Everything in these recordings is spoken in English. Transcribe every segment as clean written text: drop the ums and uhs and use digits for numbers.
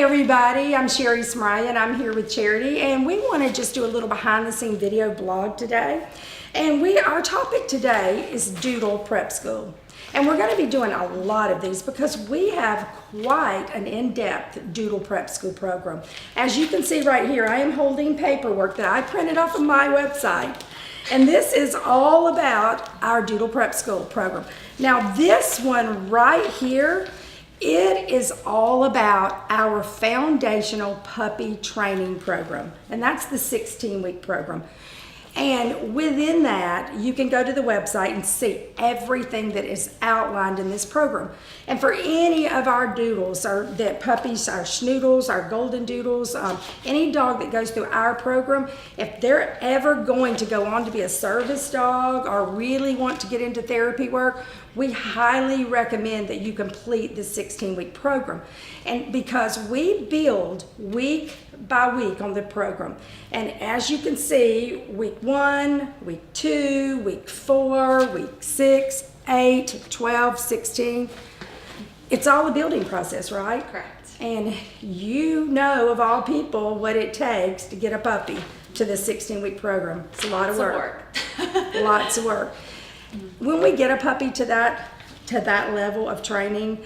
everybody, I'm Smeraglia and I'm here with Charity, and we want to just do a little behind the scene video blog today. And our topic today is Doodle Prep School. And we're going to be doing a lot of these because we have quite an in-depth Doodle Prep School program. As you can see right here, I am holding paperwork that I printed off of my website. And this is all about our Doodle Prep School program. Now this one right here, it is all about our foundational puppy training program. And that's the 16-week program. And within that, you can go to the website and see everything that is outlined in this program. And for any of our doodles, our puppies, our schnoodles, our Goldendoodles, any dog that goes through our program, if they're ever going to go on to be a service dog or really want to get into therapy work, we highly recommend that you complete the 16-week program. And because we build week by week on the program. And as you can see, week 1, week 2, week 4, week 6, 8, 12, 16, it's all a building process, right? Correct. And you know of all people what it takes to get a puppy to the 16-week program. It's a lot of work. Lots of work. When we get a puppy to that level of training,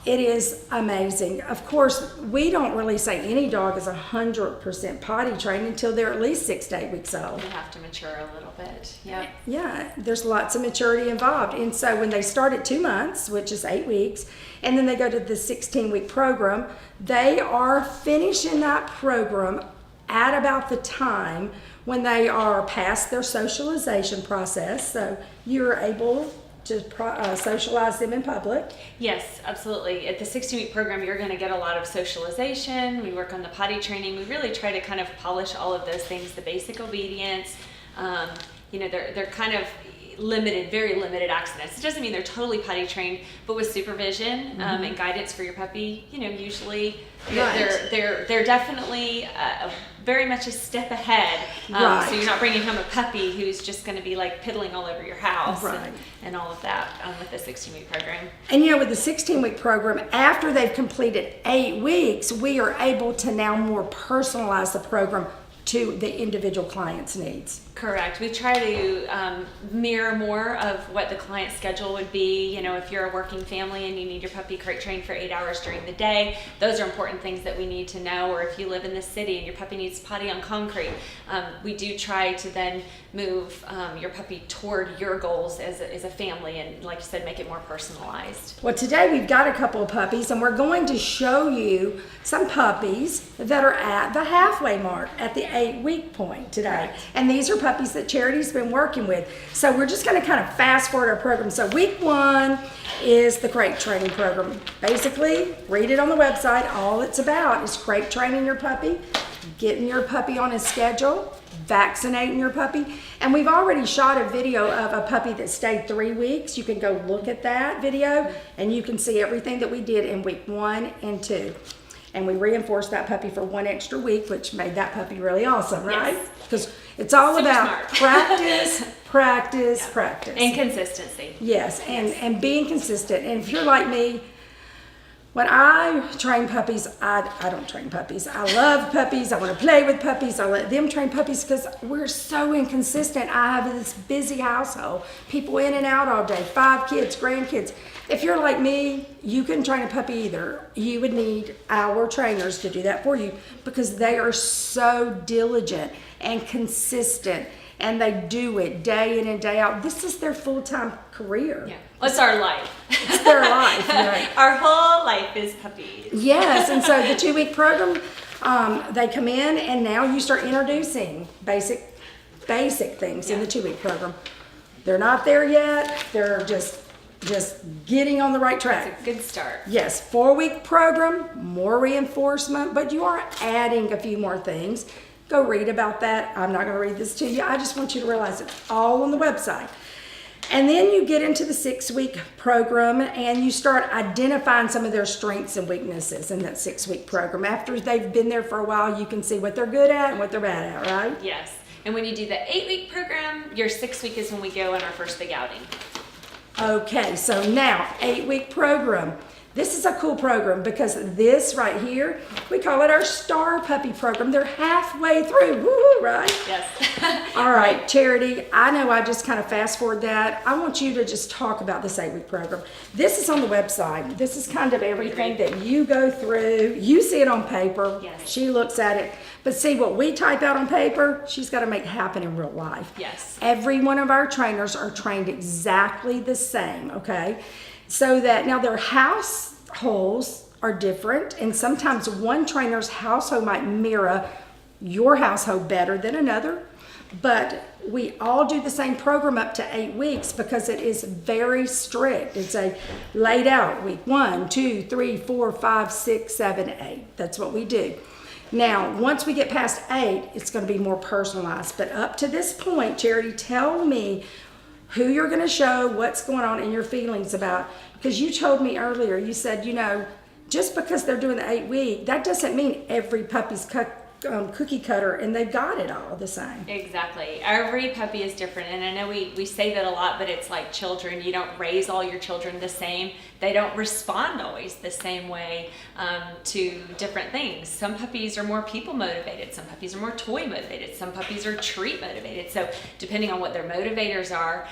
it is amazing. Of course, we don't really say any dog is 100% potty trained until they're at least 6 to 8 weeks old. They have to mature a little bit. Yep. Yeah, there's lots of maturity involved. And so when they start at 2 months, which is 8 weeks, and then they go to the 16-week program, they are finishing that program at about the time when they are past their socialization process. So you're able to socialize them in public. Yes, absolutely. At the 16-week program, you're going to get a lot of socialization. We work on the potty training. We really try to kind of polish all of those things, the basic obedience. They're kind of limited, very limited accidents. It doesn't mean they're totally potty trained, but with supervision and guidance for your puppy, usually they're definitely very much a step ahead. So you're not bringing home a puppy who's just going to be like piddling all over your house and all of that with the 16-week program. And with the 16-week program, after they've completed 8 weeks, we are able to now more personalize the program to the individual client's needs. Correct. We try to mirror more of what the client's schedule would be. If you're a working family and you need your puppy crate trained for 8 hours during the day, those are important things that we need to know. Or if you live in the city and your puppy needs potty on concrete, we do try to then move your puppy toward your goals as a family and, like you said, make it more personalized. Well, today we've got a couple of puppies and we're going to show you some puppies that are at the halfway mark at the 8-week point today. Correct. And these are puppies that Charity's been working with. So we're just going to kind of fast forward our program. So week 1 is the crate training program. Basically, read it on the website. All it's about is crate training your puppy, getting your puppy on a schedule, vaccinating your puppy. And we've already shot a video of a puppy that stayed 3 weeks. You can go look at that video and you can see everything that we did in week 1 and 2. And we reinforced that puppy for 1 extra week, which made that puppy really awesome, right? Because it's all Super about smart. practice. And consistency. Yes, and being consistent. And if you're like me, when I train puppies, I don't train puppies. I love puppies. I want to play with puppies. I let them train puppies because we're so inconsistent. I have this busy household, people in and out all day, 5 kids, grandkids. If you're like me, you couldn't train a puppy either. You would need our trainers to do that for you because they are so diligent and consistent and they do it day in and day out. This is their full-time career. Yeah. Well, it's our life. It's their life, right? Our whole life is puppies. Yes, and so the 2-week program, they come in and now you start introducing basic things in the 2-week program. They're not there yet. They're just getting on the right track. It's a good start. Yes, 4-week program, more reinforcement, but you are adding a few more things. Go read about that. I'm not going to read this to you. I just want you to realize it's all on the website. And then you get into the 6-week program and you start identifying some of their strengths and weaknesses in that 6-week program. After they've been there for a while, you can see what they're good at and what they're bad at, right? Yes. And when you do the 8-week program, your 6th week is when we go on our first big outing. Okay, so now 8-week program. This is a cool program because this right here, we call it our Star Puppy program. They're halfway through, woo, right? Yes. All right, Charity, I know I just kind of fast forward that. I want you to just talk about this 8-week program. This is on the website. This is kind of everything that you go through. You see it on paper. Yes. She looks at it. But see, what we type out on paper, she's got to make happen in real life. Yes. Every one of our trainers are trained exactly the same, okay? So that now their households are different, and sometimes one trainer's household might mirror your household better than another, but we all do the same program up to 8 weeks because it is very strict. It's a laid out week 1, 2, 3, 4, 5, 6, 7, 8. That's what we do. Now, once we get past 8, it's going to be more personalized. But up to this point, Charity, tell me who you're going to show, what's going on, and your feelings about. Because you told me earlier, you said, you know, just because they're doing the 8-week, that doesn't mean every puppy's cookie cutter and they've got it all the same. Exactly. Every puppy is different, and I know we say that a lot, but it's like children. You don't raise all your children the same. They don't respond always the same way to different things. Some puppies are more people motivated. Some puppies are more toy motivated. Some puppies are treat motivated. So depending on what their motivators are,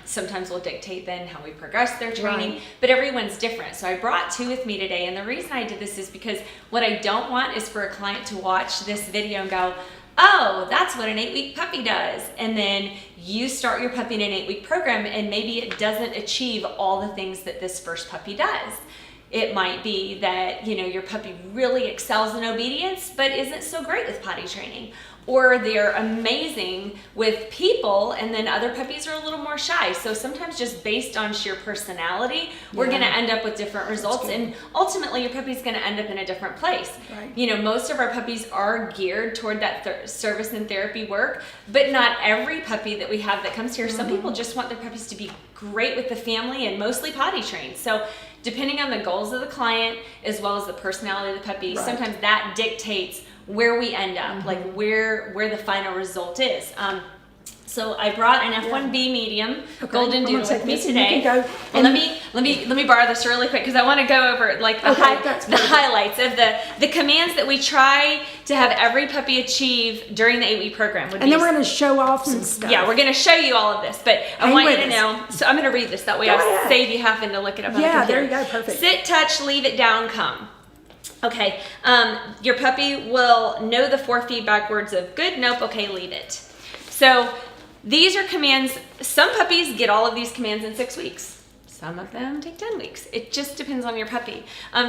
sometimes will dictate then how we progress their training. Right. But everyone's different. So I brought 2 with me today, and the reason I did this is because what I don't want is for a client to watch this video and go, oh, that's what an 8-week puppy does. And then you start your puppy in an 8-week program and maybe it doesn't achieve all the things that this first puppy does. It might be that, you know, your puppy really excels in obedience, but isn't so great with potty training. Or they're amazing with people, and then other puppies are a little more shy. So sometimes just based on sheer personality, we're going to end up with different results, and ultimately your puppy's going to end up in a different place. Right. You know, most of our puppies are geared toward that service and therapy work, but not every puppy that we have that comes here. Some people just want their puppies to be great with the family and mostly potty trained. So depending on the goals of the client as well as the personality of the puppy, sometimes that dictates where we end up, like where the final result is. So I brought an F1B medium Goldendoodle with me today. Well, let me borrow this really quick because I want to go over like the highlights of the commands that we try to have every puppy achieve during the 8-week program. And then we're going to show off some stuff. Yeah, we're going to show you all of this, but I want you to know. So I'm going to read this. That way I'll save you having to look it up on the computer. There you go. Perfect. Sit, touch, leave it down, come. Okay, your puppy will know the 4 feedback words of good, nope, okay, leave it. So these are commands. Some puppies get all of these commands in 6 weeks. Some of them take 10 weeks. It just depends on your puppy.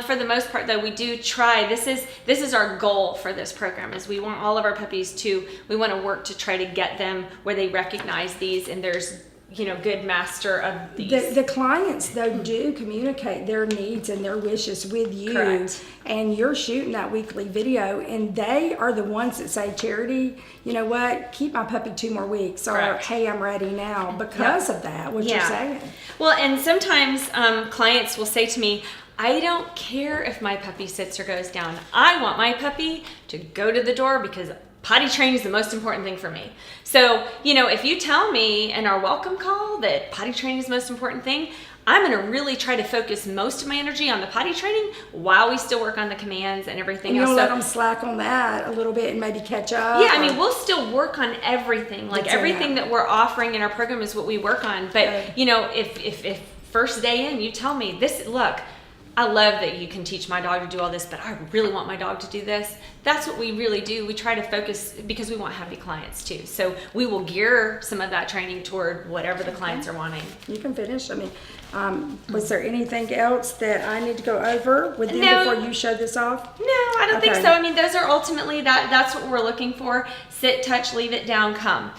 For the most part though, we do try, this is our goal for this program, is we want all of our puppies we want to work to try to get them where they recognize these and there's, you know, good master of these. The clients though do communicate their needs and their wishes with you. Correct. And you're shooting that weekly video and they are the ones that say, Charity, you know what, keep my puppy 2 more weeks. Or hey, I'm ready now because of that, what you're saying. Well, and sometimes clients will say to me, I don't care if my puppy sits or goes down. I want my puppy to go to the door because potty training is the most important thing for me. So, you know, if you tell me in our welcome call that potty training is the most important thing, I'm going to really try to focus most of my energy on the potty training while we still work on the commands and everything else. You'll let them slack on that a little bit and maybe catch up? Yeah, I mean, we'll still work on everything. Like everything that we're offering in our program is what we work on. But, you know, if first day in you tell me, look, I love that you can teach my dog to do all this, but I really want my dog to do this. That's what we really do. We try to focus because we want happy clients too. So we will gear some of that training toward whatever the clients are wanting. You can finish. I mean, was there anything else that I need to go over with you before you show this off? No, I don't think so. I mean, those are ultimately, that's what we're looking for. Sit, touch, leave it down, come.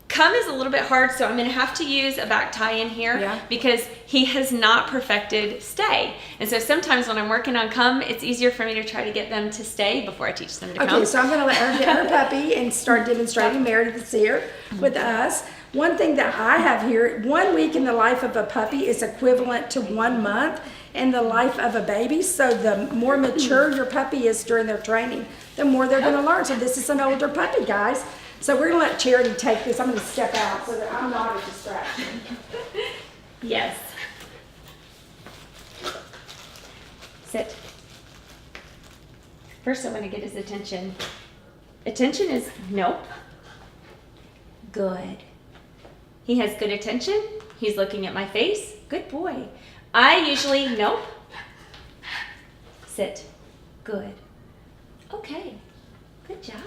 Come is a little bit hard, so I'm going to have to use a back tie in here because he has not perfected stay. And so sometimes when I'm working on come, it's easier for me to try to get them to stay before I teach them to come. Okay, so I'm going to let her get her puppy and start demonstrating. Meredith's here with us. One thing that I have here, 1 week in the life of a puppy is equivalent to 1 month in the life of a baby. So the more mature your puppy is during their training, the more they're going to learn. So this is an older puppy, guys. So we're going to let Charity take this. I'm going to step out so that I'm not a distraction. Yes. First I want to get his attention. Attention is nope. Good. He has good attention. He's looking at my face. Good boy. I usually nope. Sit. Good. Okay. Good job.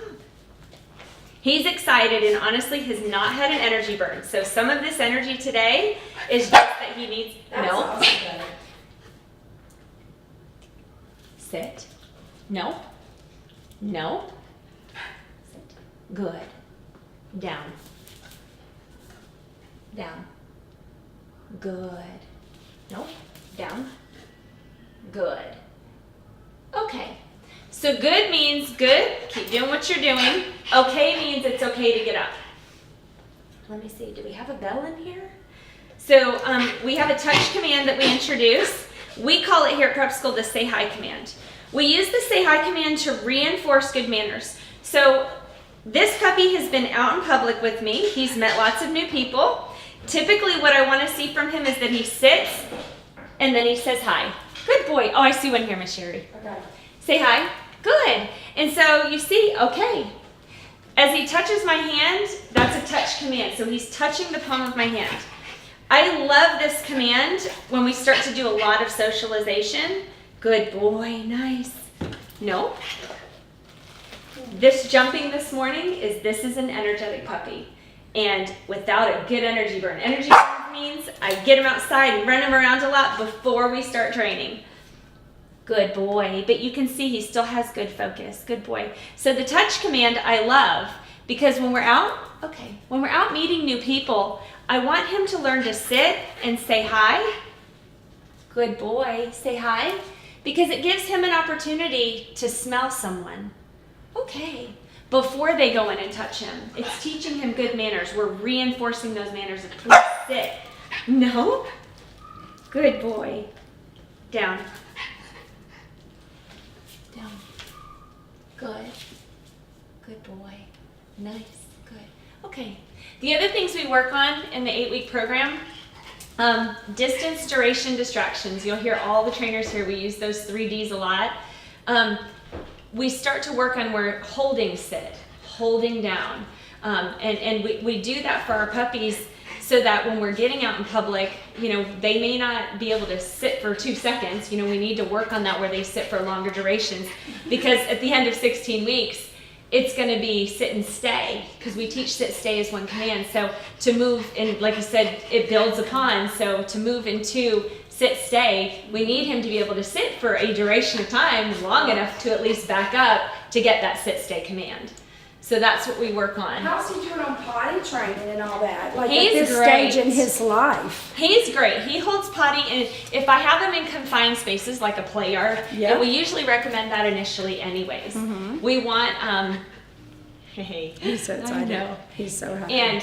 He's excited and honestly has not had an energy burn. So some of this energy today is just that he needs nope. Awesome. Sit. Nope. Nope. Sit. Good. Down. Down. Good. Nope. Down. Good. Okay. So good means good. Keep doing what you're doing. Okay means it's okay to get up. Let me see. Do we have a bell in here? So we have a touch command that we introduce. We call it here at Prep School the Say Hi command. We use the Say Hi command to reinforce good manners. So this puppy has been out in public with me. He's met lots of new people. Typically what I want to see from him is that he sits and then he says hi. Good boy. Oh, I see one here, Miss Sherry. Okay. Say hi. Good. And so you see, okay. As he touches my hand, that's a touch command. So he's touching the palm of my hand. I love this command when we start to do a lot of socialization. Good boy, nice. No. This jumping this morning this is an energetic puppy. And without a good energy burn. Energy burn means I get him outside and run him around a lot before we start training. Good boy. But you can see he still has good focus. Good boy. So the touch command I love because when we're out meeting new people, I want him to learn to sit and say hi. Good boy. Say hi. Because it gives him an opportunity to smell someone. Okay. Before they go in and touch him. It's teaching him good manners. We're reinforcing those manners of please sit. No. Good boy. Down. Down. Good. Good boy. Nice. Good. Okay. The other things we work on in the 8-week program, distance, duration, distractions. You'll hear all the trainers here. We use those 3 Ds a lot. We start to work on where holding sit, holding down. And we do that for our puppies so that when we're getting out in public, they may not be able to sit for 2 seconds. We need to work on that where they sit for longer durations because at the end of 16 weeks, it's going to be sit and stay because we teach sit, stay as one command. So to move, and like I said, it builds upon. So to move into sit, stay, we need him to be able to sit for a duration of time long enough to at least back up to get that sit, stay command. So that's what we work on. How's he doing on potty training and all that? Like He's at this great. stage in his life. He's great. He holds potty, and if I have him in confined spaces like a play yard, Yeah. and we usually recommend that initially anyways. Mm-hmm. We want, hey, He's so I excited. know. He's so happy. And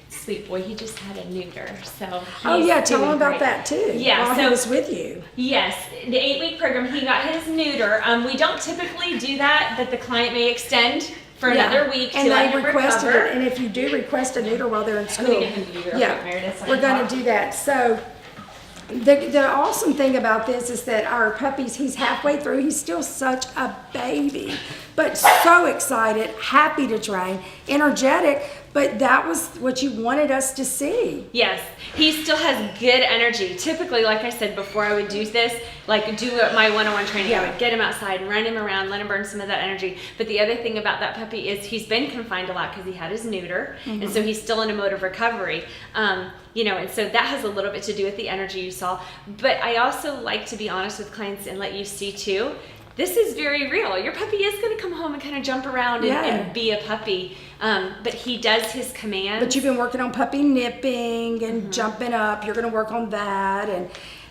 sweet boy, he just had a neuter, so oh he's yeah, tell doing him about great. that too. Yeah, while so he was with you. Yes, the 8-week program, he got his neuter. We don't typically do that, but the client may extend for another week and to let they him requested recover. it. And if you do request a neuter while they're in I'm school, gonna get him a neuter. yeah, Meredith, we're going to do that. So the awesome thing about this is that our puppies, he's halfway through. He's still such a baby, but so excited, happy to train, energetic. But that was what you wanted us to see. Yes, he still has good energy. Typically, like I said before, I would do this, like do my one-on-one training. I would get him outside and run him around, let him burn some of that energy. But the other thing about that puppy is he's been confined a lot because he had his neuter, and so he's still in a mode of recovery. And so that has a little bit to do with the energy you saw. But I also like to be honest with clients and let you see too, this is very real. Your puppy is going to come home and kind of jump around and be a puppy. But he does his commands. But you've been working on puppy nipping and jumping up. You're going to work on that.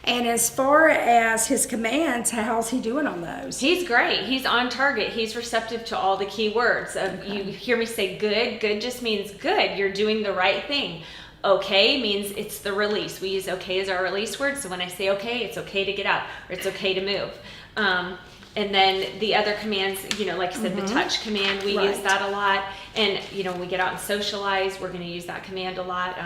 And as far as his commands, how's he doing on those? He's great. He's on target. He's receptive to all the key words. You hear me say good. Good just means good. You're doing the right thing. Okay means it's the release. We use okay as our release word. So when I say okay, it's okay to get up or it's okay to move. And then the other commands, you know, like I said, the touch command, we use that a lot. And, you know, when we get out and socialize, we're going to use that command a lot.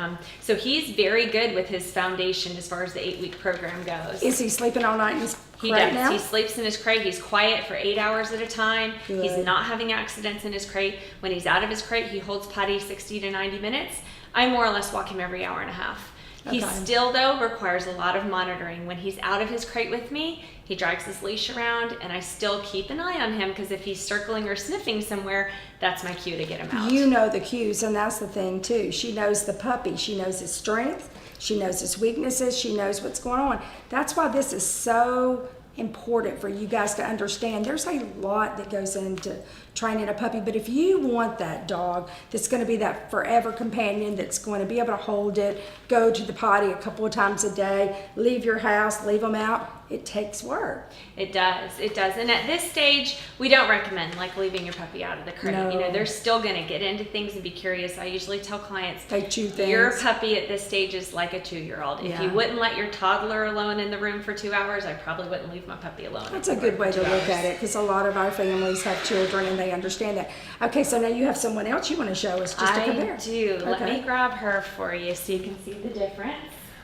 So he's very good with his foundation as far as the 8-week program goes. Is he sleeping all night in his He crate does. now? He sleeps in his crate. He's quiet for 8 hours at a time. Good. He's not having accidents in his crate. When he's out of his crate, he holds potty 60 to 90 minutes. I more or less walk him every hour and a half. He still, though, requires a lot of monitoring. When he's out of his crate with me, he drags his leash around, and I still keep an eye on him because if he's circling or sniffing somewhere, that's my cue to get him out. You know the cues, and that's the thing, too. She knows the puppy. She knows his strength. She knows his weaknesses. She knows what's going on. That's why this is so important for you guys to understand. There's a lot that goes into training a puppy, but if you want that dog that's going to be that forever companion, that's going to be able to hold it, go to the potty a couple of times a day, leave your house, leave them out, it takes work. It does. And at this stage, we don't recommend like leaving your puppy out of the crate. No. You know, they're still going to get into things and be curious. I usually tell clients, They chew things. your puppy at this stage is like a 2-year-old. If you wouldn't let your toddler alone in the room for 2 hours, I probably wouldn't leave my puppy alone. That's a good way to look at it, because a lot of our families have children and they understand that. Okay, so now you have someone else you want to show us just to compare. I do. Let Okay. me grab her for you so you can see the difference.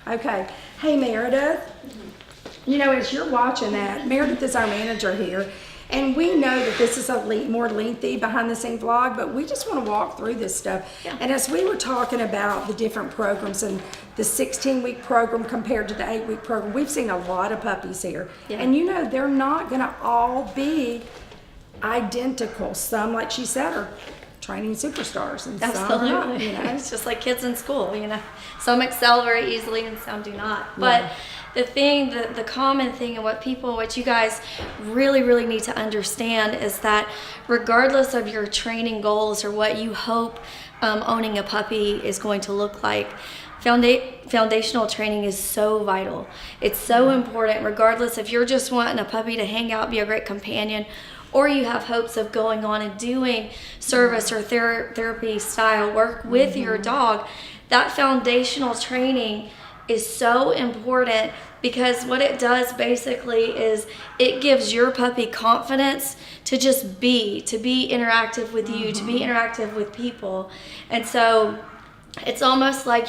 Okay. Hey, Meredith. You know, as you're watching that, Meredith is our manager here, and we know that this is a more lengthy behind-the-scenes vlog, but we just want to walk through this stuff. Yeah. And as we were talking about the different programs and the 16-week program compared to the 8-week program, we've seen a lot of puppies here. Yeah. And you know, they're not going to all be identical. Some, like she said, are training superstars, and some are not, Absolutely. you know. It's just like kids in school, you know. Some excel very easily and some do not. But the thing, the common thing, and what you guys really, really need to understand is that regardless of your training goals or what you hope owning a puppy is going to look like, foundational training is so vital. It's so important, regardless if you're just wanting a puppy to hang out, be a great companion, or you have hopes of going on and doing service or therapy style work with your dog. That foundational training is so important, because what it does basically is it gives your puppy confidence to just be interactive with you, to be interactive with people. And so it's almost like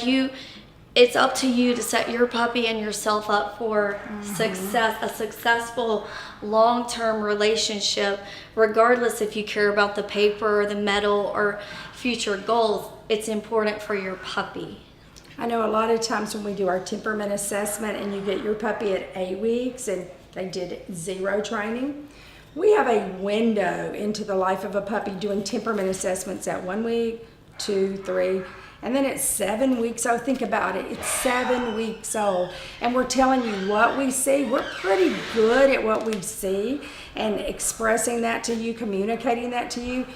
it's up to you to set your puppy and yourself up for success, a successful long-term relationship, regardless if you care about the paper or the medal or future goals. It's important for your puppy. I know a lot of times when we do our temperament assessment and you get your puppy at 8 weeks and they did 0 training, we have a window into the life of a puppy doing temperament assessments at 1 week, 2, 3, and then at 7 weeks old. Think about it, it's 7 weeks old, and we're telling you what we see. We're pretty good at what we see and expressing that to you, communicating that to you.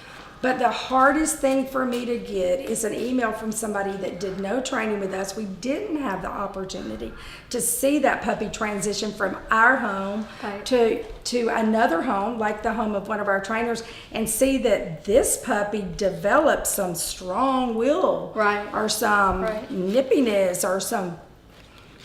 But the hardest thing for me to get is an email from somebody that did no training with us. We didn't have the opportunity to see that puppy transition from our home to another home, like the home of one of our trainers, and see that this puppy developed some strong will, or some nippiness, or some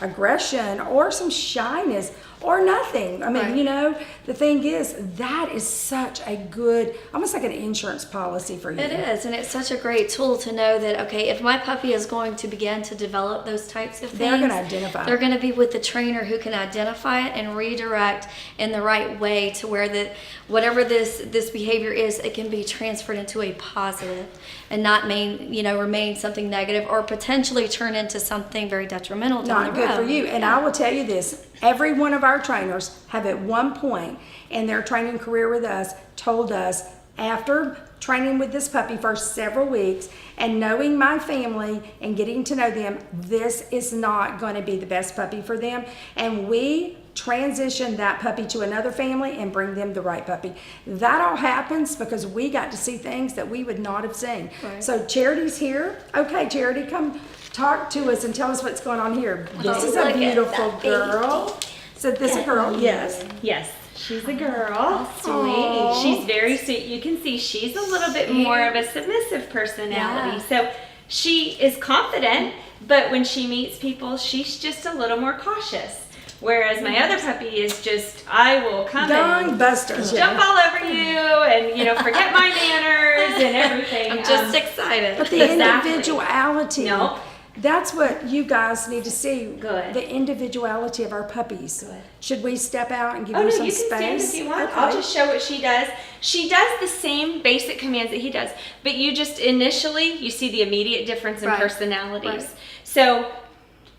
aggression, or some shyness, or nothing. I mean, you know, the thing is, that is such a good, almost like an insurance policy for you. It is, and it's such a great tool to know that, okay, if my puppy is going to begin to develop those types of things, They're going to identify. They're going to be with the trainer who can identify it and redirect in the right way to where whatever this behavior is, it can be transferred into a positive and not remain something negative or potentially turn into something very detrimental down the road. Not good for you. And I will tell you this, every one of our trainers have at one point in their training career with us told us, after training with this puppy for several weeks and knowing my family and getting to know them, this is not going to be the best puppy for them. And we transition that puppy to another family and bring them the right puppy. That all happens because we got to see things that we would not have seen. Right. So Charity's here. Okay, Charity, come talk to us and tell us what's going on here. This is a beautiful girl. So this is a girl? Yes. Yes, she's a girl. Sweet. She's very sweet. You can see she's a little bit more of a submissive personality. So she is confident, but when she meets people, she's just a little more cautious. Whereas my other puppy is just, I will come Young and busters. jump all over you and, forget my manners and everything. I'm just excited. But the Exactly. individuality. Nope. That's what you guys need to see. Good. The individuality of our puppies. Good. Should we step out and give Oh you no, some you can stand space? if you want. Okay. I'll just show what she does. She does the same basic commands that he does, but you just initially, you see the immediate difference in Right. personalities. Right. So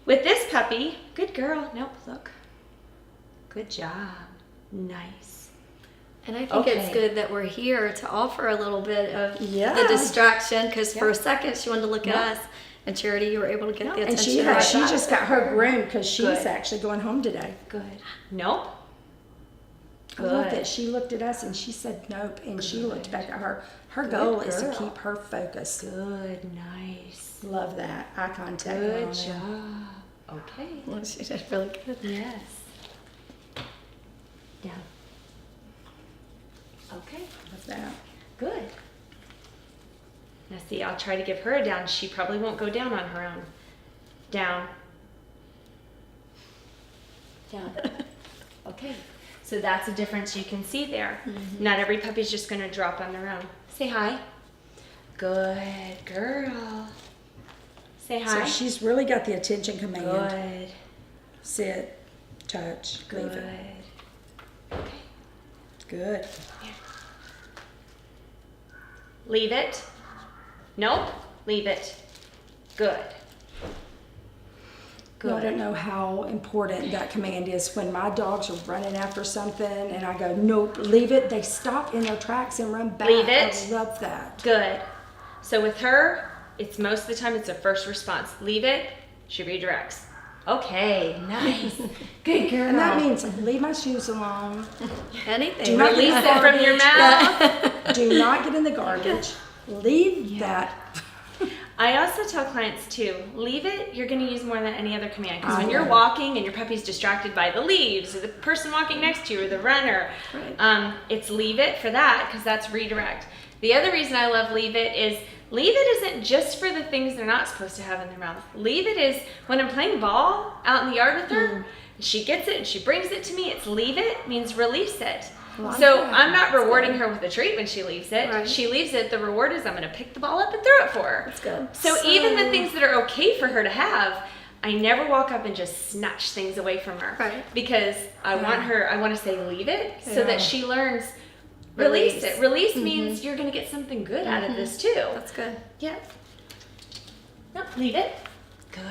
with this puppy, good girl. Nope, look. Good job. Nice. And I think it's Okay. good that we're here to offer a little bit of Yeah. the distraction, because for Yeah. a second she wanted to look at Yeah. us, and Charity, you were able to get the And attention. she right back. just got her groomed because she's Good. actually going home today. Good. Nope. I love Good. that she looked at us and she said nope, and she looked back at her. Her goal is to girl. keep her focused. Good. Nice. Love that eye contact. Good on there. job. Okay. Well, she did really good. Yes. Down. Okay. Love that. Good. Now see, I'll try to give her a down. She probably won't go down on her own. Down. Down. Okay. So that's a difference you can see there. Not every puppy's just going to drop on their own. Say hi. Good girl. Say So hi. she's really got the attention command. Good. Sit, touch, Good. leave it. Okay. Good. Leave it. Nope. Leave it. Good. I don't Good. know how important that command is. When my dogs are running after something and I go, nope, leave it, they stop in their tracks and run back. Leave it. I love that. Good. So with her, it's most of the time it's a first response. Leave it, she redirects. Okay, nice. Good girl. And that means leave my shoes alone. Anything. Do not Release get it from your mouth. Do not get in the garbage. Leave that. I also tell clients too, leave it, you're going to use more than any other command. Because when you're Okay. walking and your puppy's distracted by the leaves or the person walking next to you or the runner, Right. it's leave it for that because that's redirect. The other reason I love leave it is leave it isn't just for the things they're not supposed to have in their mouth. Leave it is when I'm playing ball out in the yard with her, she gets it and she brings it to me, it's leave it means release it. So I'm not rewarding her with a treat when she leaves it. Right. She leaves it, the reward is I'm going to pick the ball up and throw it for her. That's good. So even the things that are okay for her to have, I never walk up and just snatch things away from her. Right. Because I want to say leave it so Yeah. that she learns release Release. it. Release means you're going to get something good out of this too. That's good. Yep. Nope, leave it. Good.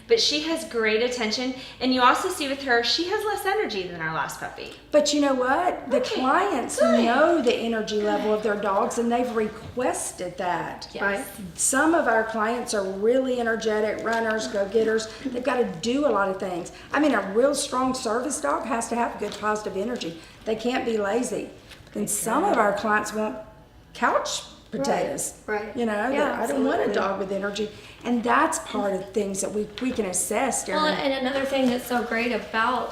But she has great attention, and you also see with her, she has less energy than our last puppy. But you know what? The Okay, clients good. know the energy level of their dogs and they've requested that. Yes. Right. Some of our clients are really energetic runners, go-getters. They've got to do a lot of things. I mean, a real strong service dog has to have good positive energy. They can't be lazy. And some of our clients want couch potatoes. Right. You know, Yeah, I don't want a absolutely. dog with energy. And that's part of things that we can assess during. Well, and another thing that's so great about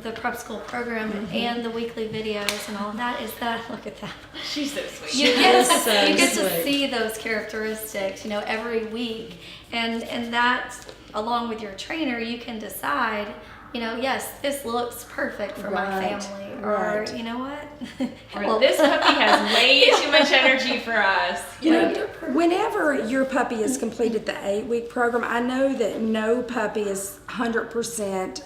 the prep school program and the weekly videos and all of that is that, look at that. She's so sweet. You get, so you get to sweet. see those characteristics, every week, and that, along with your trainer, you can decide, yes, this looks perfect for my Right, family, right. or you know what, Or this puppy has way too much energy for us. You know, whenever your puppy has completed the 8-week program, I know that no puppy is 100%,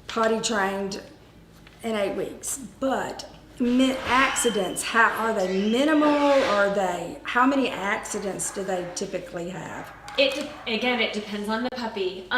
potty trained in 8 weeks. But accidents, how are they minimal? Are they? How many accidents do they typically have? It depends on the puppy.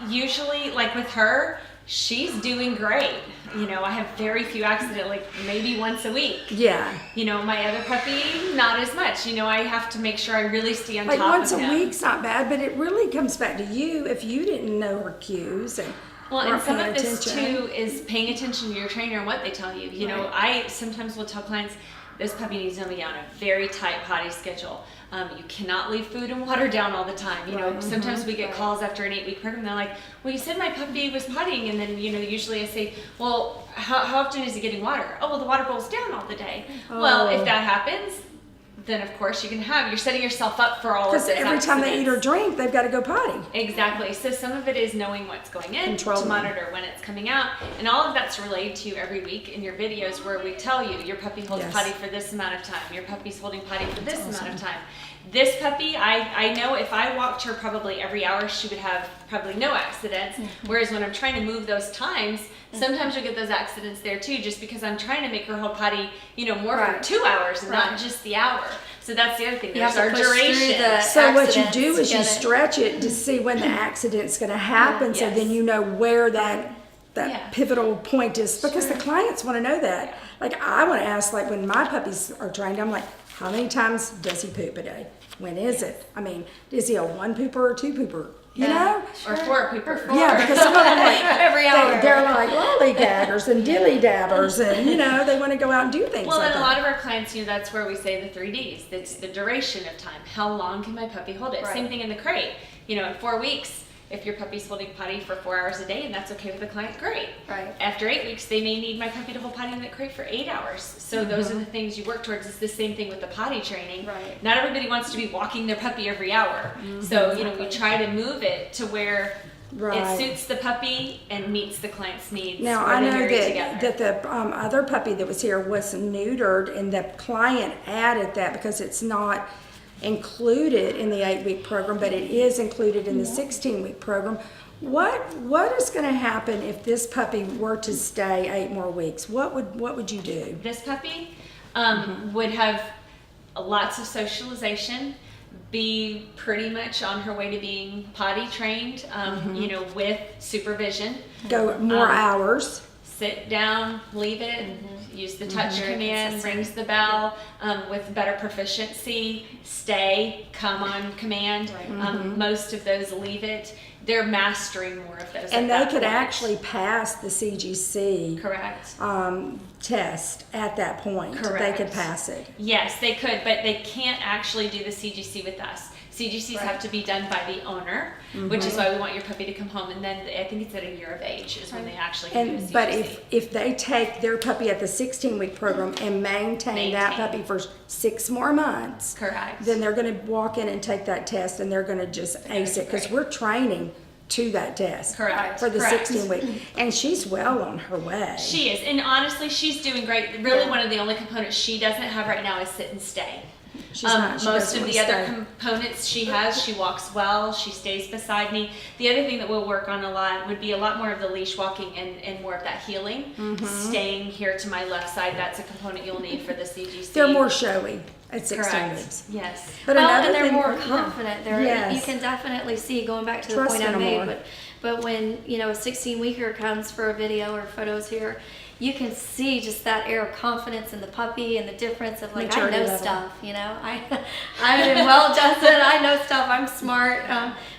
Usually, like with her, she's doing great. I have very few accidents, like maybe once a week. Yeah, My other puppy, not as much. I have to make sure I really stay on like top once of a him. week's not bad, but it really comes back to you if you didn't know her cues and Well, and weren't some paying of this attention. too is paying attention to your trainer and what they tell you. I sometimes will tell clients, this puppy needs to be on a very tight potty schedule. You cannot leave food and water down all the time. Sometimes we get calls after an 8-week program. They're like, well, you said my puppy was pottying. And then, usually I say, well, how often is he getting water? Oh, well, the water bowl's down all the day. Well, if that happens, then of course you're setting yourself up for all of those Because every time they eat or accidents. drink, they've got to go potty. Exactly. So some of it is knowing what's going in Controlling. to monitor when it's coming out. And all of that's relayed to you every week in your videos where we tell you your puppy holds Yes. potty for this amount of time. Your puppy's holding potty for this amount of time. This puppy, I know if I walked her probably every hour, she would have probably no accidents. Whereas when I'm trying to move those times, sometimes you'll get those accidents there too, just because I'm trying to make her hold potty, more for Right. 2 hours and not Right. just the hour. So that's the other thing. You There's have our to push through duration. the So what you accidents do to is you get it. stretch it to see when the accident's going to happen, so Yes. then you know where that Yeah. pivotal point is, because the clients want to know that. Like, I want to ask, like, when my puppies are trained, I'm like, how many times does he poop a day? When is it? I mean, is he a 1 pooper or 2 pooper? You know? Or 4 pooper. Yeah, because some of them like Every hour. they're like lollygaggers and dilly dabbers, and they want to go out and do things Well, like and a that. lot of our clients, that's where we say the 3 Ds. That's the duration of time. How long can my puppy hold it? Right. Same thing in the crate. In 4 weeks, if your puppy's holding potty for 4 hours a day and that's okay with the client, great. Right. After 8 weeks, they may need my puppy to hold potty in the crate for 8 hours. So those are the things you work towards. It's the same thing with the potty training. Right. Not everybody wants to be walking their puppy every hour. So, we try to move it to where Right. it suits the puppy and meets the client's needs. Now, where I they know marry that together. the other puppy that was here was neutered, and the client added that because it's not included in the 8-week program, but it is included in the 16-week program. What is going to happen if this puppy were to stay 8 more weeks? What would you do? This puppy would have lots of socialization, be pretty much on her way to being potty trained, with supervision. Go more hours. Sit down, leave it, use the touch command, rings the bell, with better proficiency, stay, come on command. Most of those leave it. They're mastering more of those. And at they that could point. actually pass the CGC Correct. test at that point. They Correct. could pass it. Yes, they could, but they can't actually do the CGC with us. CGCs Right. have to be done by the owner, which is why we want your puppy to come home, and then I think it's at a year of age is when they actually can do a CGC. But if they take their puppy at the 16-week program and maintain that Maintain. puppy for 6 more months, Correct. then they're going to walk in and take that test, and they're going to just ace it, because Right. we're training to that test. Correct. For the Correct. 16-week. And she's well on her way. She is, and honestly, she's doing great. Really, Yeah. one of the only components she doesn't have right now is sit and stay. She's not. She Most doesn't of wanna the other stay. components she has, she walks well, she stays beside me. The other thing that we'll work on a lot would be a lot more of the leash walking and more of that healing. Staying here to my left side, that's a component you'll need for the CGC. They're more showy at 16 correct. weeks. Yes. But Well, another and they're thing, more yeah. confident. They're Yes. you can definitely see, going back to the Trust point I in 'em made, more. but when a 16-weeker comes for a video or photos here, you can see just that air of confidence in the puppy and the difference of like, Maturity I know level. stuff, I'm well adjusted, I know stuff, I'm smart.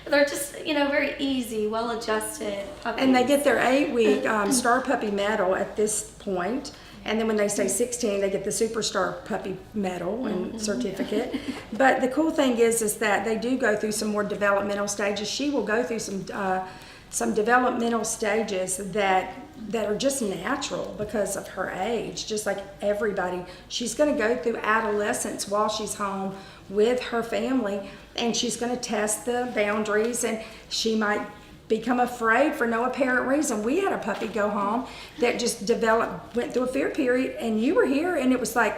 They're just very easy, well adjusted puppies. And they get their 8-week Star Puppy medal at this point. And then when they say 16, they get the Superstar Puppy medal and certificate. But the cool thing is that they do go through some more developmental stages. She will go through some developmental stages that are just natural because of her age, just like everybody. She's going to go through adolescence while she's home with her family, and she's going to test the boundaries, and she might become afraid for no apparent reason. We had a puppy go home that just went through a fear period, and you were here, and it was like,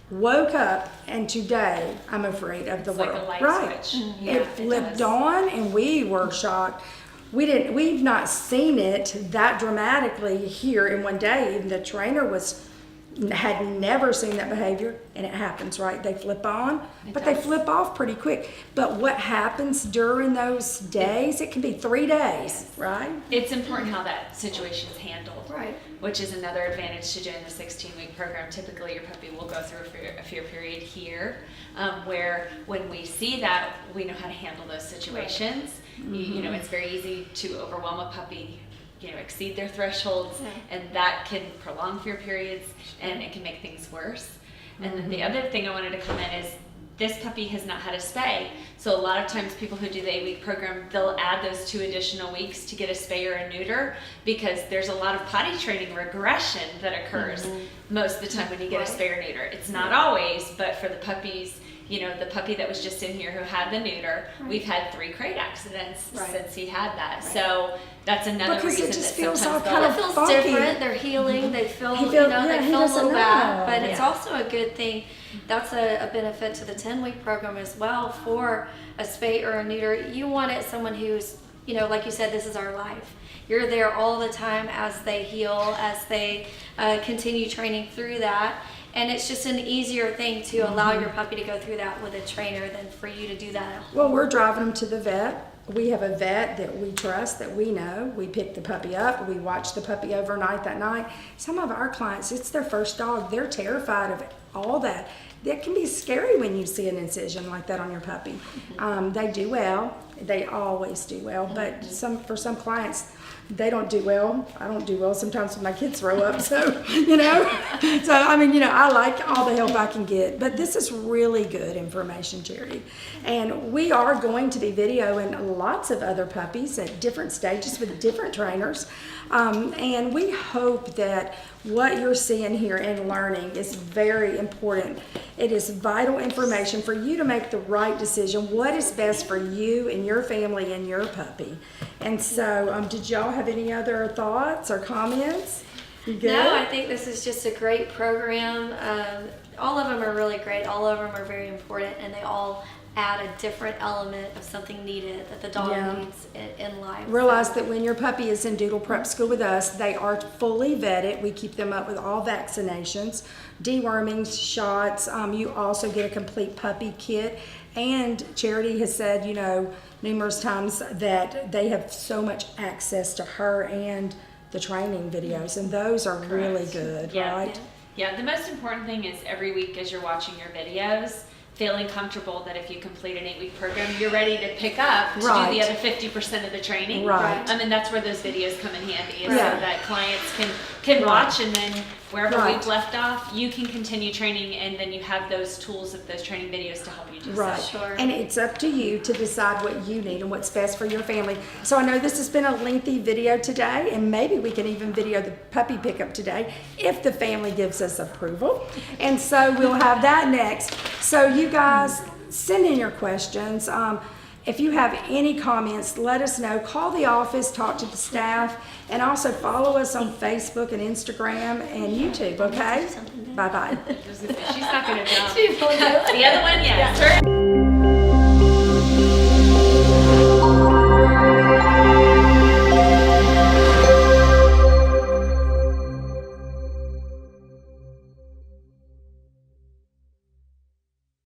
woke up, and today I'm afraid of the It's like world. a light Right. switch. Yeah, It it flipped does. on, and we were shocked. We've not seen it that dramatically here in one day. Even the trainer had never seen that behavior, and it happens, right? They flip on, but they flip off pretty quick. But what happens during those days? It can be 3 days, right? It's important how that situation is handled. Right. Which is another advantage to doing the 16-week program. Typically, your puppy will go through a fear period here, where when we see that, we know how to handle those situations. It's very easy to overwhelm a puppy, exceed their thresholds, and that can prolong fear periods, and it can make things worse. And then the other thing I wanted to comment is, this puppy has not had a spay. So a lot of times people who do the 8-week program, they'll add those 2 additional weeks to get a spay or a neuter, because there's a lot of potty training regression that occurs most of the time when you get a spay or neuter. It's not always, but for the puppies, the puppy that was just in here who had the neuter, we've had 3 crate accidents since he had that. So that's another Because reason it just that feels all sometimes kind It of feels funky. different. They're healing. They feel, He they he feel a doesn't little bad, know. but it's Yeah. also a good thing. That's a benefit to the 10-week program as well for a spay or a neuter. You want it someone who's, like you said, this is our life. You're there all the time as they heal, as they continue training through that. And it's just an easier thing to allow your puppy to go through that with a trainer than for you to do that at home. Well, we're driving them to the vet. We have a vet that we trust, that we know. We pick the puppy up. We watch the puppy overnight that night. Some of our clients, it's their first dog. They're terrified of all that. That can be scary when you see an incision like that on your puppy. They do well. They always do well. But for some clients, they don't do well. I don't do well sometimes when my kids throw up. So, I like all the help I can get. But this is really good information, Charity. And we are going to be videoing lots of other puppies at different stages with different trainers. And we hope that what you're seeing here and learning is very important. It is vital information for you to make the right decision. What is best for you and your family and your puppy? And so, did y'all have any other thoughts or comments? You good? No, I think this is just a great program. All of them are really great. All of them are very important, and they all add a different element of something needed that the dog needs in life. Realize that when your puppy is in Doodle Prep School with us, they are fully vetted. We keep them up with all vaccinations, deworming shots. You also get a complete puppy kit. And Charity has said, numerous times that they have so much access to her and the training videos, and those are really good, right? Yeah, the most important thing is every week as you're watching your videos, feeling comfortable that if you complete an 8-week program, you're ready to pick up to do the other 50% of the training. Right. And that's where those videos come in handy, so that clients can watch, and then wherever we've left off, you can continue training, and then you have those tools of those training videos to help you do Right. so. Sure. And it's up to you to decide what you need and what's best for your family. So I know this has been a lengthy video today, and maybe we can even video the puppy pickup today if the family gives us approval. And so we'll have that next. So you guys send in your questions. If you have any comments, let us know. Call the office, talk to the staff, and also follow us on Facebook and Instagram and YouTube, okay? Bye-bye. She's not going to jump. She will do it. The other one, yes.